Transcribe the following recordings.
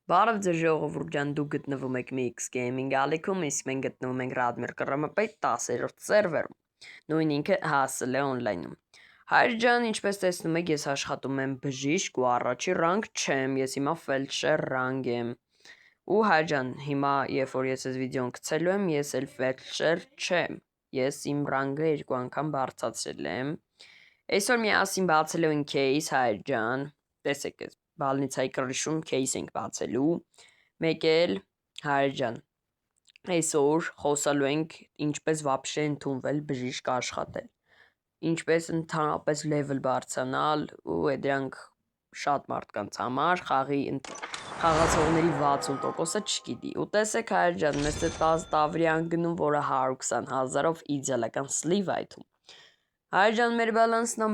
Բարև ձեզ ժողովուրդ ջան, դուք գտնվում եք Mix Gaming ալիքում, իսկ մենք գտնվում ենք Ռադմիր Կռմպետ 10-րդ սերվերում, նույն ինքը հասել է օնլայնում։ Հայր ջան, ինչպես տեսնում եք, ես աշխատում եմ բժիշկ ու առաջի ռանգ չեմ, ես հիմա ֆելդշեր ռանգ եմ։ Ու հայր ջան, հիմա երբ որ ես այս վիդեոն գցելու եմ, ես էլ ֆելդշեր չեմ, ես իմ ռանգը 2 անգամ բարձրացրել եմ։ Այսօր միասին բացելու ենք кейս, հայր ջան, տեսեք ես բալնիցայի կրշում кейս ենք բացելու, մեկ էլ հայր ջան, այսօր խոսալու ենք ինչպես վաբշե ընդունվել բժիշկ աշխատել, ինչպես ընդհանրապես level բարձրանալ ու դրանք շատ մարդկանց համար խաղացողների 60%-ը չգիտի։ Ու տեսեք հայր ջան, մեզ է 10 տավրյան գնում, որը 120,000-ով իդեալական սլիվ այթում։ Հայր ջան, մեր բալանսն է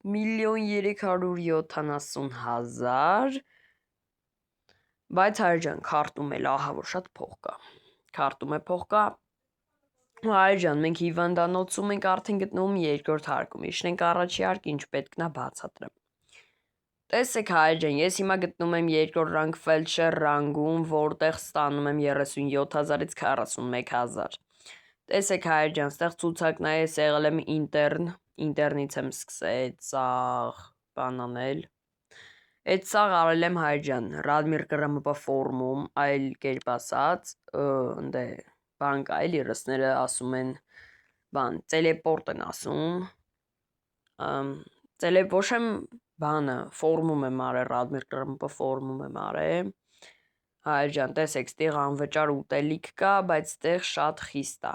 1,370,000, բայց հայր ջան, քարտում էլ ահա որ շատ փող կա, քարտում է փող կա, հայր ջան, մենք հիվանդանոցում ենք արդեն գտնվում 2-րդ հարկում, իջնենք առաջի հարկ, ինչ պետք նա բացատրեմ։ Տեսեք հայր ջան, ես հիմա գտնում եմ 2-րդ ռանգ ֆելդշեր ռանգում, որտեղ ստանում եմ 37,000-ից 41,000։ Տեսեք հայր ջան, ստեղ ցուցակն է, ես եղել եմ ինտերնից եմ սկսել սաղ բան անել։ Այդ սաղ արել եմ հայր ջան, Ռադմիր Կռմպ ֆորումում, այլ կերպ ասած, ընդ բան կա էլի ռսները ասում են, բան, տելեպորտ են ասում, ոչ եմ բանը, ֆորումում եմ արել, Ռադմիր Կռմպ ֆորումում եմ արել, հայր ջան, տեսեք, ստեղ անվճար ուտելիք կա, բայց ստեղ շատ խիստ է։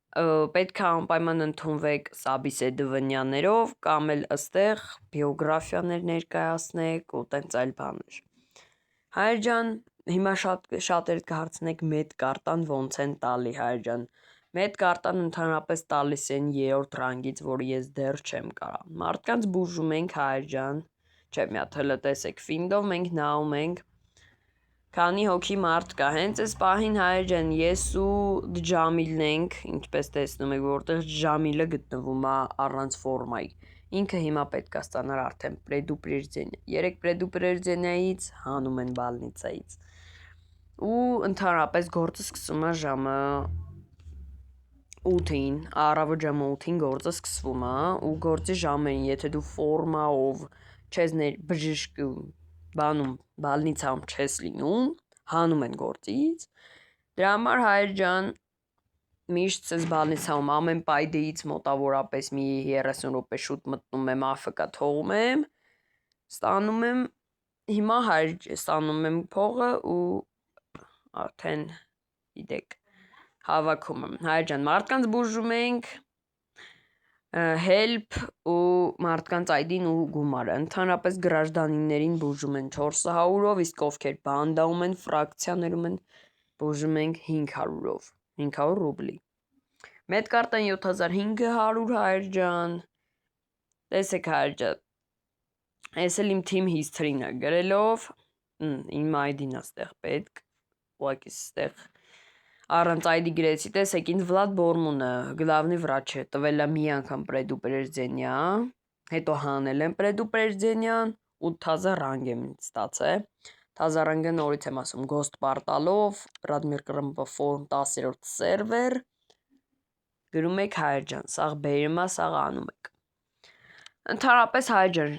Պետք է անպայման ընդունվեք Սաբիսեդվնյաներով կամ էլ ըստեղ բիոգրաֆիաներ ներկայացնեք ու տենց այլ բաներ։ Հայր ջան, հիմա շատերդ կհարցնեք մեծ կարտան ոնց են տալի, հայր ջան։ Մեծ կարտան ընդհանրապես տալիս են 3-րդ ռանգից, որը ես դեռ չեմ կարա։ Մարդկանց բուժում ենք, հայր ջան, չէ, մի հատ հլը տեսեք, ֆինդով մենք նայում ենք, քանի հոգի մարդ կա, հենց այս պահին հայր ջան, ես ու Ջամիլն ենք, ինչպես տեսնում եք, որտեղ Ջամիլը գտնվում է առանց ֆորմայի։ Ինքը հիմա պետք է ստանար արդեն պրեդուպրեժդենիա։ 3 պրեդուպրեժդենիայից հանում են բալնիցայից։ Ու ընդհանրապես գործը սկսում է ժամը 8-ին, առավոտ ժամը 8-ին գործը սկսվում է, ու գործի ժամերին, եթե դու ֆորմայով չես բժիշկ բանում բալնիցայում չես լինում, հանում են գործից։ Դրա համար հայր ջան, միշտ ես բալնիցայում ամեն պայդեից մոտավորապես մի 30 րոպե շուտ մտնում եմ AFK թողում եմ, ստանում եմ, հիմա հայր ստանում եմ փողը ու արդեն գիտեք հավաքում եմ։ Հայր ջան, մարդկանց բուժում ենք, help ու մարդկանց ID-ն ու գումարը, ընդհանրապես գրաժդանիներին բուժում են 400-ով, իսկ ովքեր բանդաում են, ֆրակցիաներում են, բուժում ենք 500-ով, 500 ռուբլի։ Մեծ կարտան 7500, հայր ջան, տեսեք հայր ջան, ես էլ իմ team history-ն է գրելով, իմ ID-ն է ստեղ պետք, ուղղակի ստեղ առանց ID գրեցի, տեսեք, ինձ Վլադ Բորմունը, գլավնի վրաչ է, տվել է մի անգամ պրեդուպրեժդենիա, հետո հանել եմ պրեդուպրեժդենիան, 8000 ռանգ եմ ստացել, 1000 ռանգը նորից եմ ասում, Ghost Portal-ով, Ռադմիր Կռմպ ֆորում 10-րդ սերվեր, գրում եք հայր ջան, սաղ բերում է, սաղ անում եք։ Ընդհանրապես հայր ջան,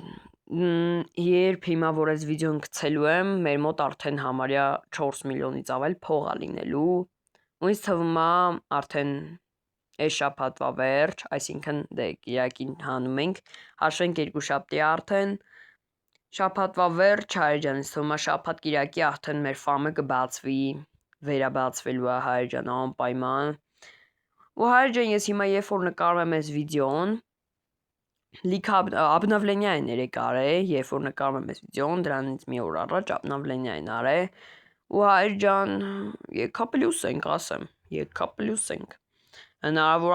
երբ հիմա որ այս վիդեոն գցելու եմ, մեր մոտ արդեն համարյա 4 միլիոնից ավել փող է լինելու, ու ինձ թվում է արդեն այս շաբաթվա վերջ, այսինքն դե կիրակին հանում ենք, հաշվենք 2 շաբթի արդեն, շաբաթվա վերջ, հայր ջան, ինձ թվում է շաբաթ կիրակի արդեն մեր ֆամը կբացվի, վերաբացվելու է հայր ջան, անպայման։ Ու հայր ջան, ես հիմա երբ որ նկարում եմ այս վիդեոն, լիքը обновление են արել, երբ որ նկարում եմ այս վիդեոն, դրանից մի օր առաջ обновление են արել, ու հայր ջան, եկա պլյուս ենք, ասեմ, եկա պլյուս ենք, հնարավոր